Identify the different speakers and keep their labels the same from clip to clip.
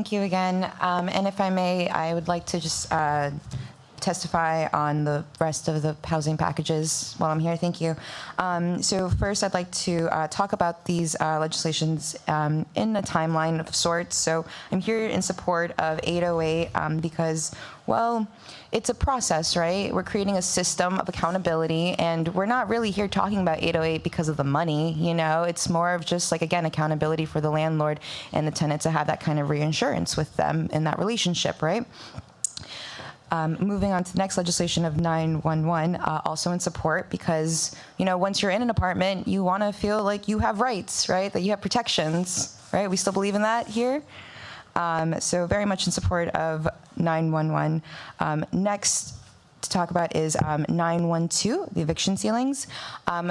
Speaker 1: Thank you again. And if I may, I would like to just testify on the rest of the housing packages while I'm here. Thank you. So first, I'd like to talk about these legislations in a timeline of sorts. So I'm here in support of 808 because, well, it's a process, right? We're creating a system of accountability, and we're not really here talking about 808 because of the money, you know? It's more of just, like, again, accountability for the landlord and the tenant to have that kind of reinsurance with them in that relationship, right? Moving on to the next legislation of 911, also in support because, you know, once you're in an apartment, you want to feel like you have rights, right? That you have protections, right? We still believe in that here. So very much in support of 911. Next to talk about is 912, the eviction ceilings.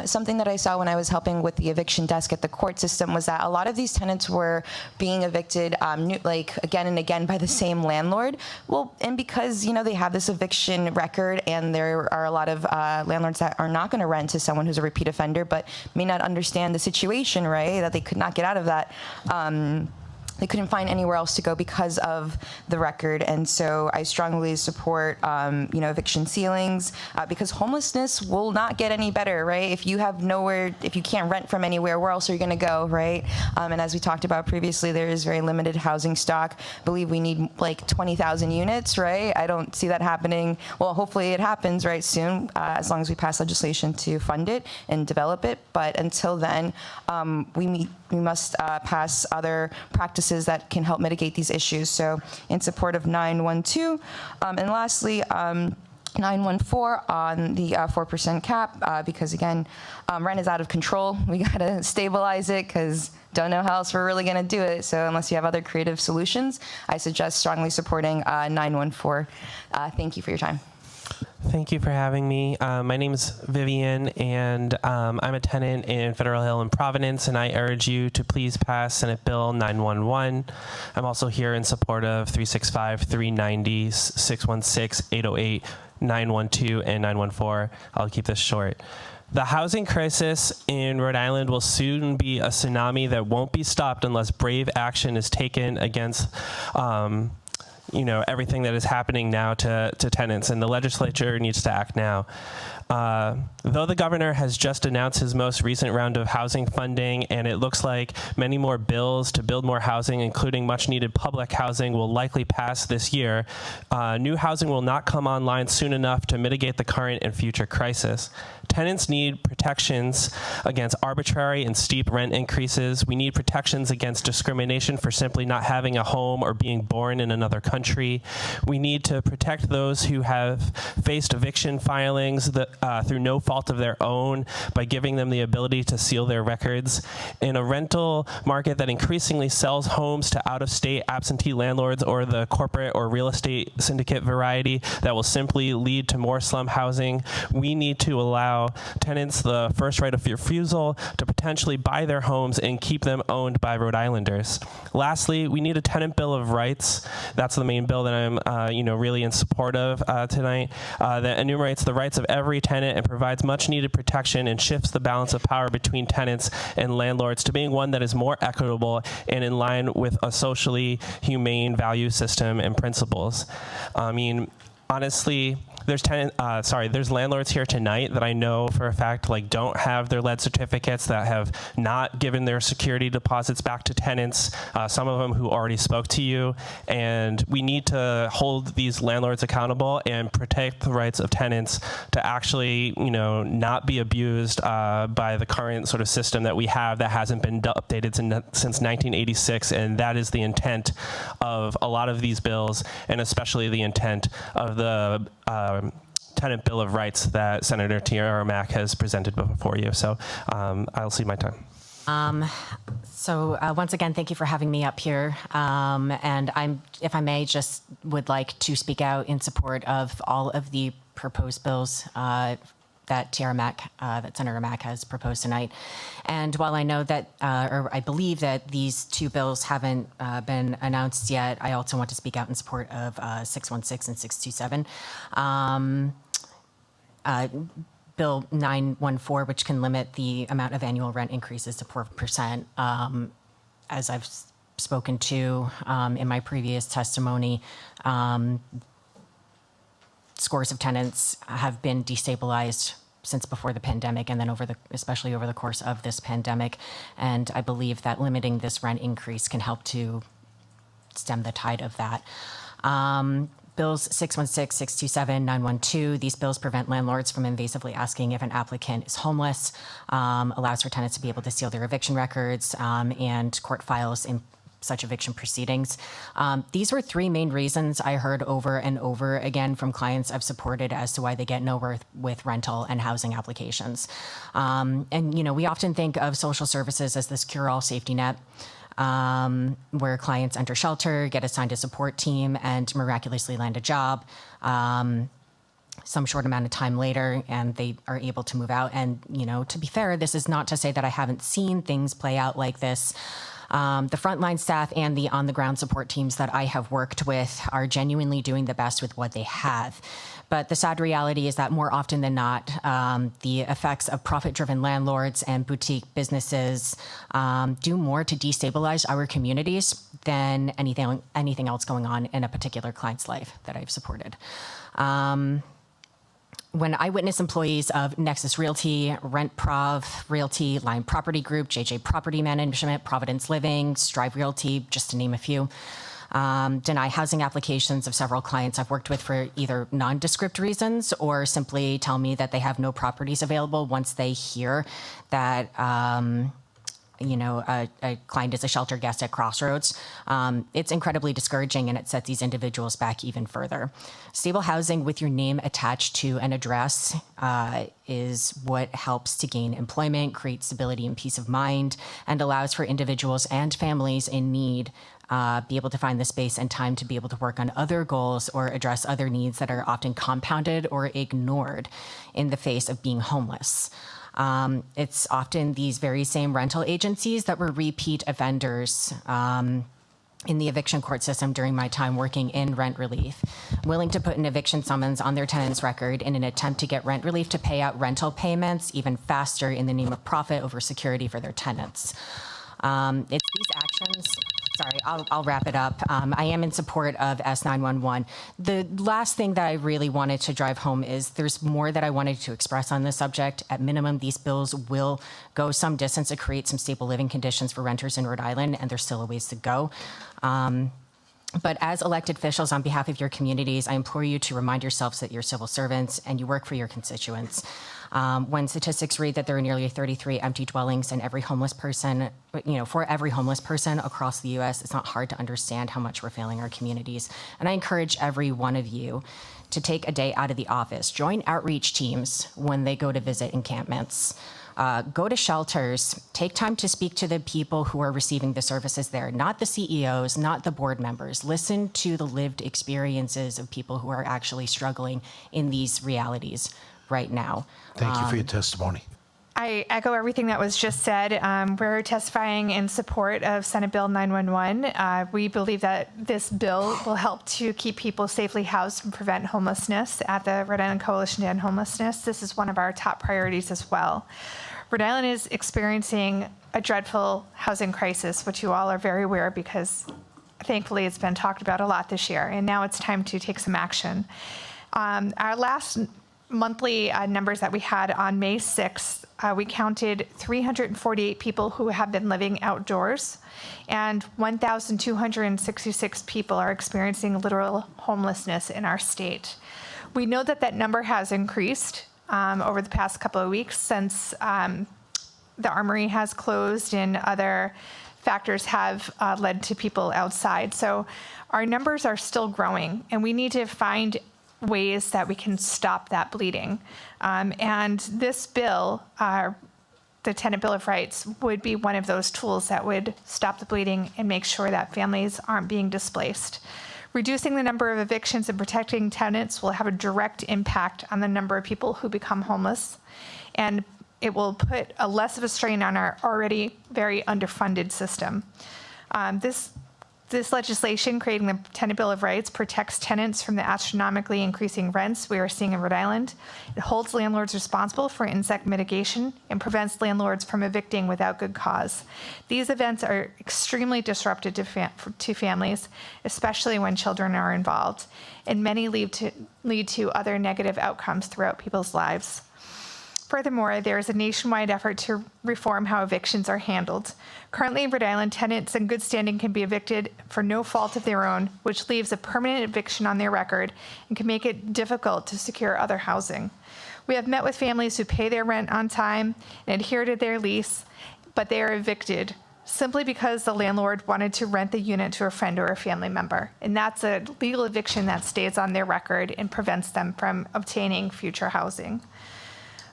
Speaker 1: Something that I saw when I was helping with the eviction desk at the court system was that a lot of these tenants were being evicted like again and again by the same landlord. Well, and because, you know, they have this eviction record, and there are a lot of landlords that are not going to rent to someone who's a repeat offender, but may not understand the situation, right? That they could not get out of that. They couldn't find anywhere else to go because of the record, and so I strongly support, you know, eviction ceilings because homelessness will not get any better, right? If you have nowhere, if you can't rent from anywhere, where else are you going to go, right? And as we talked about previously, there is very limited housing stock. I believe we need like 20,000 units, right? I don't see that happening. Well, hopefully it happens right soon, as long as we pass legislation to fund it and develop it. But until then, we must pass other practices that can help mitigate these issues. So in support of 912. And lastly, 914 on the 4% cap, because again, rent is out of control. We gotta stabilize it because don't know how else we're really gonna do it. So unless you have other creative solutions, I suggest strongly supporting 914. Thank you for your time.
Speaker 2: Thank you for having me. My name is Vivian, and I'm a tenant in Federal Hill and Providence, and I urge you to please pass Senate Bill 911. I'm also here in support of 365, 390, 616, 808, 912, and 914. I'll keep this short. The housing crisis in Rhode Island will soon be a tsunami that won't be stopped unless brave action is taken against you know, everything that is happening now to tenants, and the legislature needs to act now. Though the governor has just announced his most recent round of housing funding, and it looks like many more bills to build more housing, including much needed public housing, will likely pass this year, new housing will not come online soon enough to mitigate the current and future crisis. Tenants need protections against arbitrary and steep rent increases. We need protections against discrimination for simply not having a home or being born in another country. We need to protect those who have faced eviction filings through no fault of their own by giving them the ability to seal their records. In a rental market that increasingly sells homes to out-of-state absentee landlords or the corporate or real estate syndicate variety that will simply lead to more slum housing, we need to allow tenants the first right of refusal to potentially buy their homes and keep them owned by Rhode Islanders. Lastly, we need a Tenant Bill of Rights. That's the main bill that I'm you know, really in support of tonight, that enumerates the rights of every tenant and provides much needed protection and shifts the balance of power between tenants and landlords to being one that is more equitable and in line with a socially humane value system and principles. I mean, honestly, there's landlords here tonight that I know for a fact like don't have their lead certificates, that have not given their security deposits back to tenants, some of them who already spoke to you, and we need to hold these landlords accountable and protect the rights of tenants to actually, you know, not be abused by the current sort of system that we have that hasn't been updated since 1986, and that is the intent of a lot of these bills, and especially the intent of the Tenant Bill of Rights that Senator Mack has presented before you. So I'll cede my time.
Speaker 3: Once again, thank you for having me up here. And if I may, just would like to speak out in support of all of the proposed bills that Senator Mack has proposed tonight. And while I know that, or I believe that these two bills haven't been announced yet, I also want to speak out in support of 616 and 627. Bill 914, which can limit the amount of annual rent increases to 4%. As I've spoken to in my previous testimony, scores of tenants have been destabilized since before the pandemic, and then especially over the course of this pandemic. And I believe that limiting this rent increase can help to stem the tide of that. Bills 616, 627, 912, these bills prevent landlords from invasively asking if an applicant is homeless, allows for tenants to be able to seal their eviction records and court files in such eviction proceedings. These were three main reasons I heard over and over again from clients I've supported as to why they get nowhere with rental and housing applications. And, you know, we often think of social services as this cure-all safety net, where clients enter shelter, get assigned a support team, and miraculously land a job some short amount of time later, and they are able to move out. And, you know, to be fair, this is not to say that I haven't seen things play out like this. The frontline staff and the on-the-ground support teams that I have worked with are genuinely doing the best with what they have. But the sad reality is that more often than not, the effects of profit-driven landlords and boutique businesses do more to destabilize our communities than anything else going on in a particular client's life that I've supported. When eyewitness employees of Nexus Realty, RentProv Realty, Lime Property Group, JJ Property Management, Providence Living, Strive Realty, just to name a few, deny housing applications of several clients I've worked with for either nondescript reasons or simply tell me that they have no properties available once they hear that a client is a shelter guest at Crossroads. It's incredibly discouraging, and it sets these individuals back even further. Stable housing with your name attached to an address is what helps to gain employment, create stability and peace of mind, and allows for individuals and families in need be able to find the space and time to be able to work on other goals or address other needs that are often compounded or ignored in the face of being homeless. It's often these very same rental agencies that were repeat offenders in the eviction court system during my time working in rent relief, willing to put an eviction summons on their tenant's record in an attempt to get rent relief to pay out rental payments even faster in the name of profit over security for their tenants. It's these actions. Sorry, I'll wrap it up. I am in support of S911. The last thing that I really wanted to drive home is there's more that I wanted to express on this subject. At minimum, these bills will go some distance to create some stable living conditions for renters in Rhode Island, and there's still a ways to go. But as elected officials on behalf of your communities, I implore you to remind yourselves that you're civil servants and you work for your constituents. When statistics read that there are nearly 33 empty dwellings and every homeless person, for every homeless person across the U.S., it's not hard to understand how much we're failing our communities. And I encourage every one of you to take a day out of the office, join outreach teams when they go to visit encampments. Go to shelters, take time to speak to the people who are receiving the services there, not the CEOs, not the board members. Listen to the lived experiences of people who are actually struggling in these realities right now.
Speaker 4: Thank you for your testimony.
Speaker 5: I echo everything that was just said. We're testifying in support of Senate Bill 911. We believe that this bill will help to keep people safely housed and prevent homelessness at the Rhode Island Coalition to End Homelessness. This is one of our top priorities as well. Rhode Island is experiencing a dreadful housing crisis, which you all are very aware because thankfully it's been talked about a lot this year, and now it's time to take some action. Our last monthly numbers that we had on May 6th, we counted 348 people who have been living outdoors, and 1,266 people are experiencing literal homelessness in our state. We know that that number has increased over the past couple of weeks since the Armory has closed and other factors have led to people outside. So our numbers are still growing, and we need to find ways that we can stop that bleeding. And this bill, the Tenant Bill of Rights, would be one of those tools that would stop the bleeding and make sure that families aren't being displaced. Reducing the number of evictions and protecting tenants will have a direct impact on the number of people who become homeless, and it will put less of a strain on our already very underfunded system. This This legislation, creating the Tenant Bill of Rights, protects tenants from the astronomically increasing rents we are seeing in Rhode Island. It holds landlords responsible for insect mitigation and prevents landlords from evicting without good cause. These events are extremely disruptive to families, especially when children are involved, and many lead to other negative outcomes throughout people's lives. Furthermore, there is a nationwide effort to reform how evictions are handled. Currently, in Rhode Island, tenants in good standing can be evicted for no fault of their own, which leaves a permanent eviction on their record and can make it difficult to secure other housing. We have met with families who pay their rent on time and adhere to their lease, but they are evicted simply because the landlord wanted to rent the unit to a friend or a family member. And that's a legal eviction that stays on their record and prevents them from obtaining future housing.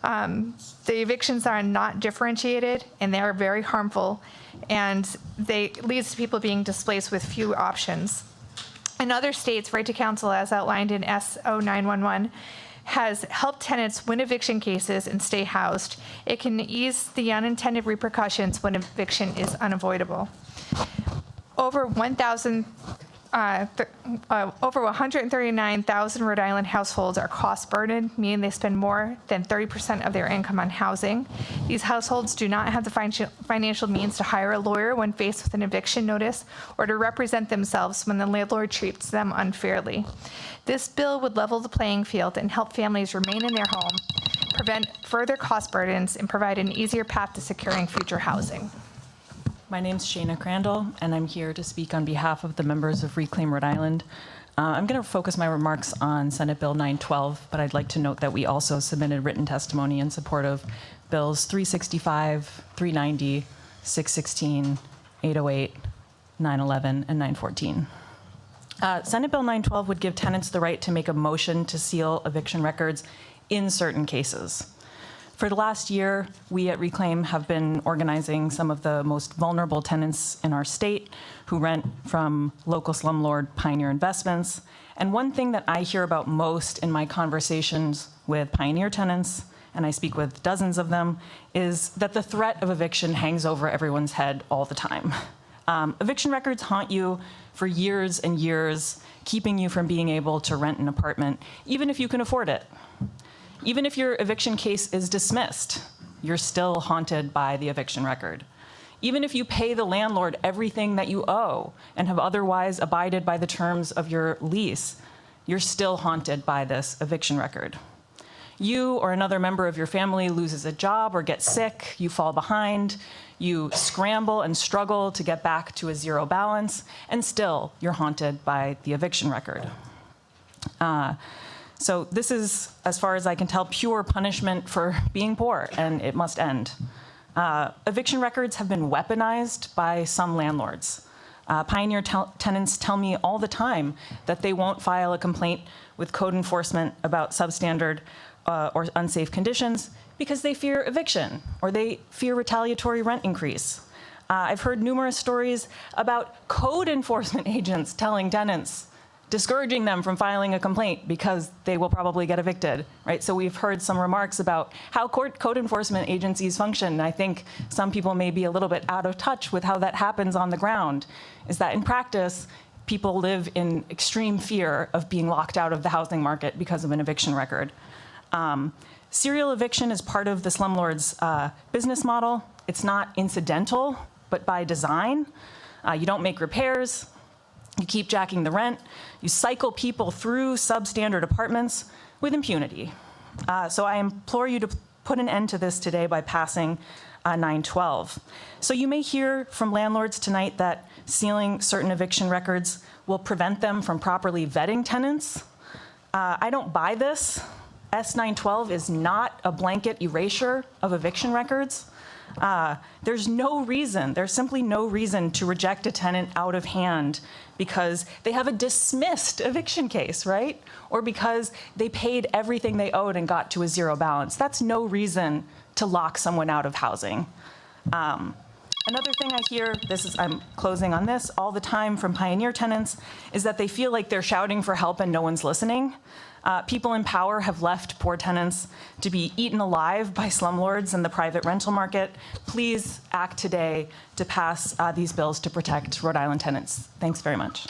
Speaker 5: The evictions are not differentiated, and they are very harmful, and they leads to people being displaced with few options. In other states, Right to Counsel, as outlined in S0911, has helped tenants win eviction cases and stay housed. It can ease the unintended repercussions when eviction is unavoidable. Over 139,000 Rhode Island households are cost burdened, meaning they spend more than 30% of their income on housing. These households do not have the financial means to hire a lawyer when faced with an eviction notice or to represent themselves when the landlord treats them unfairly. This bill would level the playing field and help families remain in their home, prevent further cost burdens, and provide an easier path to securing future housing.
Speaker 4: My name's Shayna Crandall, and I'm here to speak on behalf of the members of Reclaim Rhode Island. I'm going to focus my remarks on Senate Bill 912, but I'd like to note that we also submitted written testimony in support of Bills 365, 390, 616, 808, 911, and 914. Senate Bill 912 would give tenants the right to make a motion to seal eviction records in certain cases. For the last year, we at Reclaim have been organizing some of the most vulnerable tenants in our state who rent from local slumlord Pioneer Investments. And one thing that I hear about most in my conversations with Pioneer tenants, and I speak with dozens of them, is that the threat of eviction hangs over everyone's head all the time. Eviction records haunt you for years and years, keeping you from being able to rent an apartment, even if you can afford it. Even if your eviction case is dismissed, you're still haunted by the eviction record. Even if you pay the landlord everything that you owe and have otherwise abided by the terms of your lease, you're still haunted by this eviction record. You or another member of your family loses a job or gets sick, you fall behind, you scramble and struggle to get back to a zero balance, and still you're haunted by the eviction record. So this is, as far as I can tell, pure punishment for being poor, and it must end. Eviction records have been weaponized by some landlords. Pioneer tenants tell me all the time that they won't file a complaint with code enforcement about substandard or unsafe conditions because they fear eviction or they fear retaliatory rent increase. I've heard numerous stories about code enforcement agents telling tenants, discouraging them from filing a complaint because they will probably get evicted, right? So we've heard some remarks about how code enforcement agencies function. And I think some people may be a little bit out of touch with how that happens on the ground, is that in practice, people live in extreme fear of being locked out of the housing market because of an eviction record. Serial eviction is part of the slumlord's business model. It's not incidental, but by design. You don't make repairs. You keep jacking the rent. You cycle people through substandard apartments with impunity. So I implore you to put an end to this today by passing 912. So you may hear from landlords tonight that sealing certain eviction records will prevent them from properly vetting tenants. I don't buy this. S912 is not a blanket erasure of eviction records. There's simply no reason to reject a tenant out of hand because they have a dismissed eviction case, right? Or because they paid everything they owed and got to a zero balance. That's no reason to lock someone out of housing. Another thing I hear, I'm closing on this, all the time from Pioneer tenants, is that they feel like they're shouting for help and no one's listening. People in power have left poor tenants to be eaten alive by slumlords and the private rental market. Please act today to pass these bills to protect Rhode Island tenants. Thanks very much.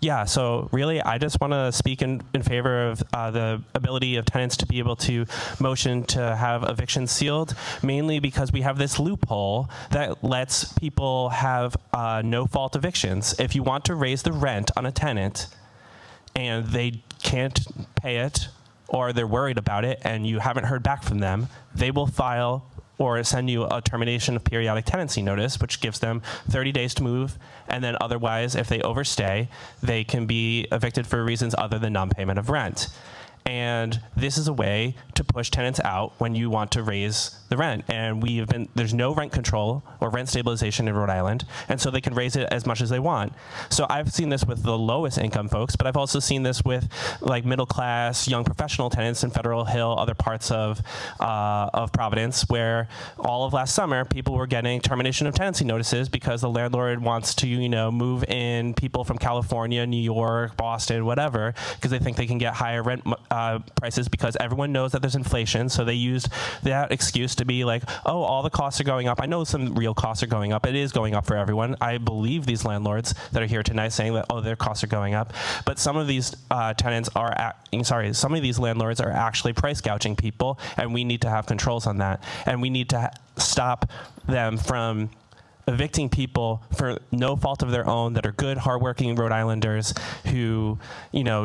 Speaker 2: Yeah, so really, I just want to speak in favor of the ability of tenants to be able to motion to have evictions sealed, mainly because we have this loophole that lets people have no-fault evictions. If you want to raise the rent on a tenant and they can't pay it, or they're worried about it and you haven't heard back from them, they will file or send you a termination of periodic tenancy notice, which gives them 30 days to move, and then otherwise, if they overstay, they can be evicted for reasons other than non-payment of rent. And this is a way to push tenants out when you want to raise the rent. And there's no rent control or rent stabilization in Rhode Island, and so they can raise it as much as they want. So I've seen this with the lowest income folks, but I've also seen this with like middle class, young professional tenants in Federal Hill, other parts of Providence, where all of last summer people were getting termination of tenancy notices because the landlord wants to, move in people from California, New York, Boston, whatever, because they think they can get higher rent prices because everyone knows that there's inflation. So they used that excuse to be like, oh, all the costs are going up. I know some real costs are going up. It is going up for everyone. I believe these landlords that are here tonight saying that, oh, their costs are going up. But some of these some of these landlords are actually price gouging people, and we need to have controls on that. And we need to stop them from evicting people for no fault of their own that are good, hardworking Rhode Islanders who,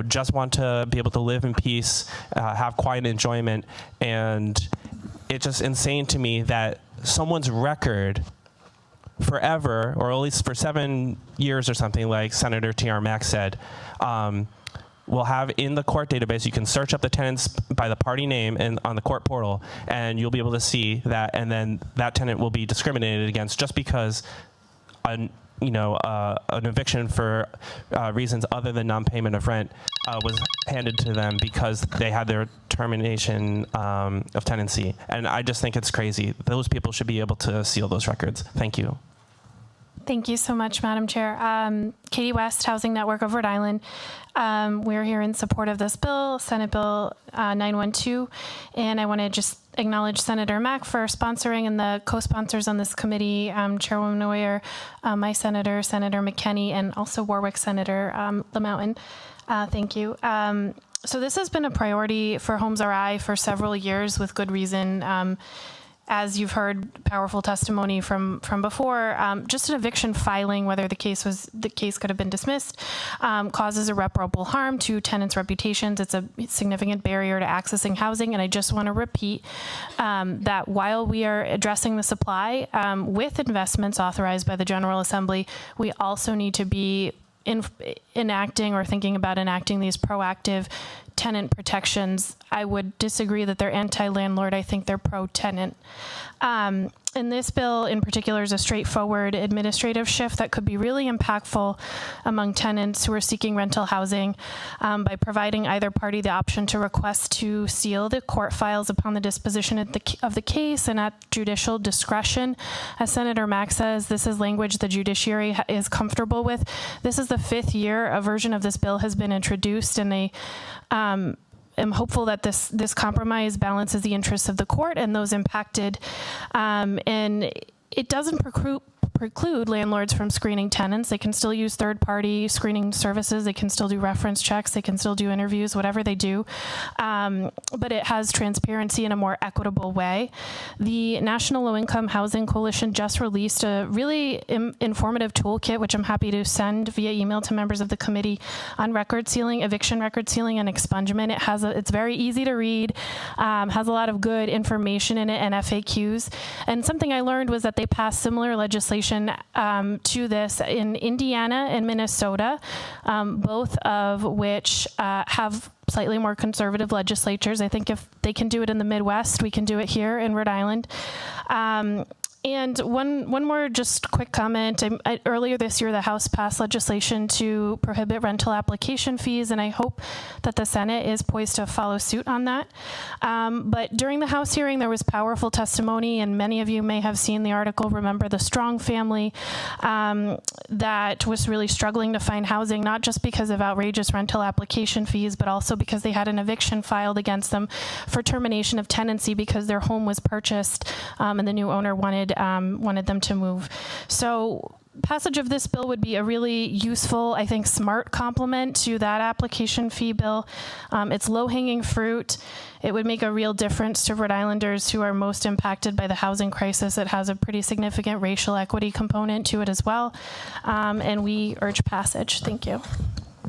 Speaker 2: just want to be able to live in peace, have quiet enjoyment. And it's just insane to me that someone's record forever, or at least for 7 years or something, like Senator Mack said, will have in the court database. You can search up the tenants by the party name and on the court portal, and you'll be able to see that, and then that tenant will be discriminated against just because an eviction for reasons other than non-payment of rent was handed to them because they had their termination of tenancy. And I just think it's crazy. Those people should be able to seal those records. Thank you.
Speaker 6: Thank you so much, Madam Chair. Katie West, Housing Network of Rhode Island. We're here in support of this bill, Senate Bill 912, and I want to just acknowledge Senator Mack for sponsoring and the co-sponsors on this committee, Chairwoman Noyer, my senator, Senator McKenney, and also Warwick Senator LaMountain. Thank you. So this has been a priority for Homes RI for several years with good reason. As you've heard powerful testimony from before, just an eviction filing, whether the case could have been dismissed, causes irreparable harm to tenants' reputations. It's a significant barrier to accessing housing. And I just want to repeat that while we are addressing the supply with investments authorized by the General Assembly, we also need to be enacting or thinking about enacting these proactive tenant protections. I would disagree that they're anti-landlord. I think they're pro-tenant. And this bill in particular is a straightforward administrative shift that could be really impactful among tenants who are seeking rental housing by providing either party the option to request to seal the court files upon the disposition of the case and at judicial discretion. As Senator Mack says, this is language the judiciary is comfortable with. This is the 5th year a version of this bill has been introduced, and they am hopeful that this compromise balances the interests of the court and those impacted, and it doesn't preclude landlords from screening tenants. They can still use third-party screening services. They can still do reference checks. They can still do interviews, whatever they do. But it has transparency in a more equitable way. The National Low-Income Housing Coalition just released a really informative toolkit, which I'm happy to send via email to members of the committee, on record sealing, eviction record sealing, and expungement. It's very easy to read, has a lot of good information in it and FAQs. And something I learned was that they passed similar legislation to this in Indiana and Minnesota, both of which have slightly more conservative legislatures. I think if they can do it in the Midwest, we can do it here in Rhode Island. And one more just quick comment. Earlier this year, the House passed legislation to prohibit rental application fees, and I hope that the Senate is poised to follow suit on that. But during the House hearing, there was powerful testimony, and many of you may have seen the article, Remember the Strong family, that was really struggling to find housing, not just because of outrageous rental application fees, but also because they had an eviction filed against them for termination of tenancy because their home was purchased and the new owner wanted them to move. So passage of this bill would be a really useful, I think, smart complement to that application fee bill. It's low-hanging fruit. It would make a real difference to Rhode Islanders who are most impacted by the housing crisis. It has a pretty significant racial equity component to it as well. And we urge passage. Thank you.